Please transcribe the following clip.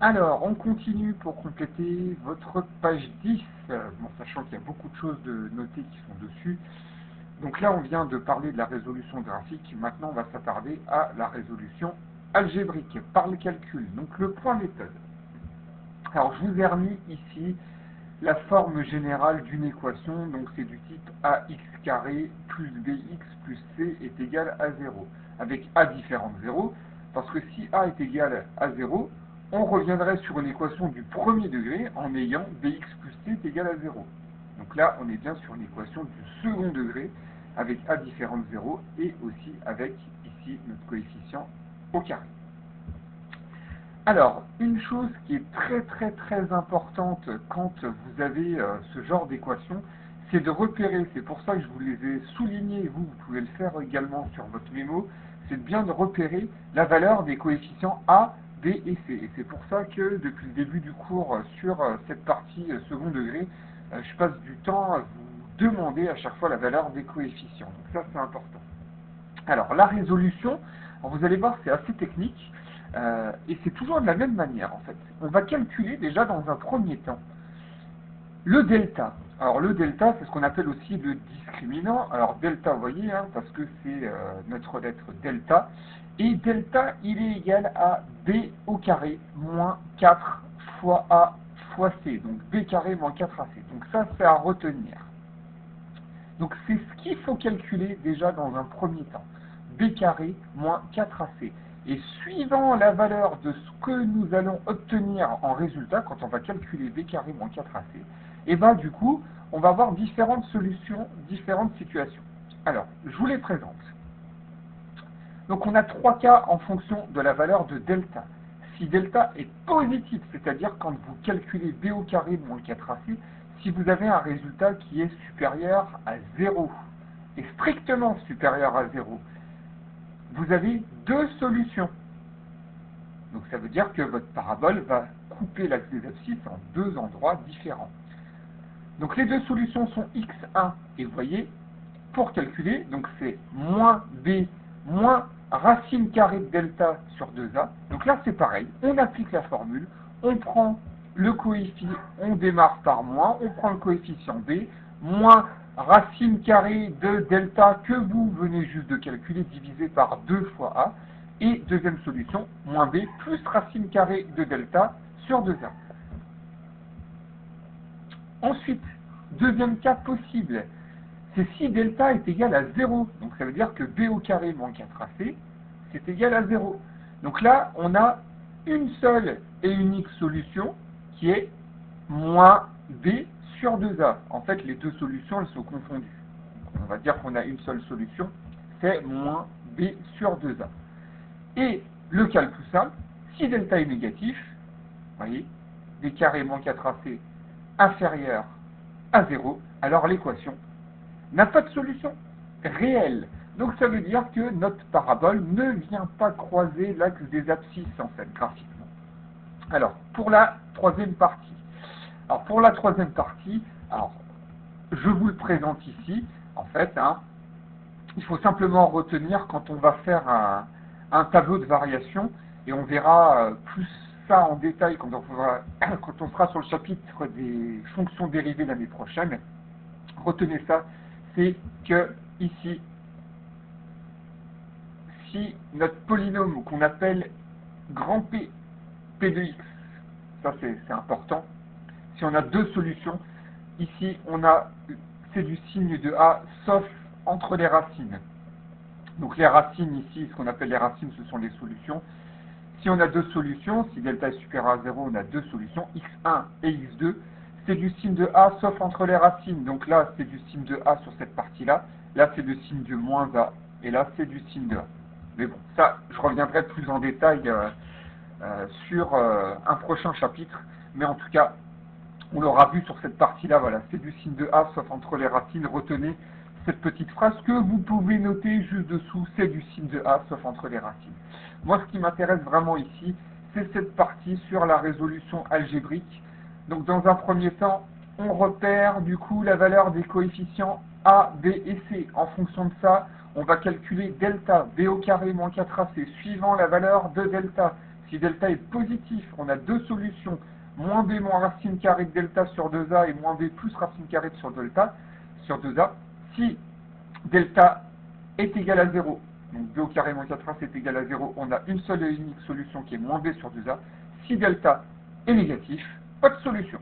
Alors, on continue pour compléter votre page 10, bon, sachant qu'il y a beaucoup de choses de notées qui sont dessus. Donc là, on vient de parler de la résolution graphique. Maintenant, on va s'attarder à la résolution algébrique par le calcul. Donc le point méthode. Alors, je vous ai remis ici la forme générale d'une équation. Donc c'est du type ax carré plus bx plus c est égal à 0. Avec a différent de 0. Parce que si a est égal à 0, on reviendrait sur une équation du premier degré en ayant bx plus c est égal à 0. Donc là, on est bien sur une équation du second degré avec a différent de 0 et aussi avec ici notre coefficient au carré. Alors, une chose qui est très importante quand vous avez ce genre d'équation, c'est de repérer, c'est pour ça que je vous les ai soulignés, vous pouvez le faire également sur votre mémo, c'est bien de repérer la valeur des coefficients A, B et C. Et c'est pour ça que depuis le début du cours sur cette partie second degré, je passe du temps à vous demander à chaque fois la valeur des coefficients. Donc ça, c'est important. Alors, la résolution, vous allez voir, c'est assez technique. Et c'est toujours de la même manière en fait. On va calculer déjà dans un premier temps le delta. Alors le delta, c'est ce qu'on appelle aussi le discriminant. Alors delta, vous voyez, hein, parce que c'est notre lettre delta. Et delta, il est égal à b au carré moins 4 fois a fois c. Donc b carré moins 4ac. Donc ça, c'est à retenir. Donc c'est ce qu'il faut calculer déjà dans un premier temps. B carré moins 4ac. Et suivant la valeur de ce que nous allons obtenir en résultat, quand on va calculer b carré moins 4ac, et bien du coup, on va avoir différentes solutions, différentes situations. Alors, je vous les présente. Donc on a trois cas en fonction de la valeur de delta. Si delta est positif, c'est-à-dire quand vous calculez b au carré moins 4ac, si vous avez un résultat qui est supérieur à 0, et strictement supérieur à 0, vous avez deux solutions. Donc ça veut dire que votre parabole va couper l'axe des abscisses en deux endroits différents. Donc les deux solutions sont x1, et vous voyez, pour calculer, donc c'est moins b moins racine carrée de delta sur 2a. Donc là c'est pareil, on applique la formule, on prend le coefficient, on démarre par moins, on prend le coefficient b, moins racine carrée de delta que vous venez juste de calculer divisé par 2 fois a, et deuxième solution, moins b plus racine carrée de delta sur 2a. Ensuite, deuxième cas possible, c'est si delta est égal à 0. Donc ça veut dire que b au carré moins 4ac, c'est égal à 0. Donc là, on a une seule et unique solution qui est moins b sur 2a. En fait, les deux solutions, elles sont confondues. On va dire qu'on a une seule solution, c'est moins b sur 2a. Et le cas le plus simple, si delta est négatif, vous voyez, b carré moins 4ac inférieur à 0, alors l'équation n'a pas de solution réelle. Donc ça veut dire que notre parabole ne vient pas croiser l'axe des abscisses en fait, graphiquement. Alors, pour la troisième partie. Alors, pour la troisième partie, alors, je vous le présente ici. En fait, hein, il faut simplement retenir quand on va faire un tableau de variation, et on verra plus ça en détail quand on sera sur le chapitre des fonctions dérivées l'année prochaine. Retenez ça, c'est que ici, si notre polynôme qu'on appelle grand P, P de x, ça c'est important, si on a deux solutions, ici c'est du signe de A, sauf entre les racines. Donc les racines ici, ce qu'on appelle les racines, ce sont les solutions. Si on a deux solutions, si delta est supérieur à 0, on a deux solutions, x1 et x2, c'est du signe de A sauf entre les racines. Donc là, c'est du signe de A sur cette partie-là. Là, c'est du signe de moins A. Et là, c'est du signe de A. Mais bon, ça, je reviendrai plus en détail sur un prochain chapitre. Mais en tout cas, on l'aura vu sur cette partie-là. Voilà, c'est du signe de A sauf entre les racines. Retenez cette petite phrase que vous pouvez noter juste dessous. C'est du signe de A sauf entre les racines. Moi, ce qui m'intéresse vraiment ici, c'est cette partie sur la résolution algébrique. Donc, dans un premier temps, on repère du coup la valeur des coefficients A, B et C. En fonction de ça, on va calculer delta, B au carré moins 4AC, suivant la valeur de delta. Si delta est positif, on a deux solutions, moins b moins racine carrée de delta sur 2a et moins b plus racine carrée sur delta sur 2a. Si delta est égal à 0, donc b au carré moins 4a c'est égal à 0, on a une seule et unique solution qui est moins b sur 2a. Si delta est négatif, pas de solution.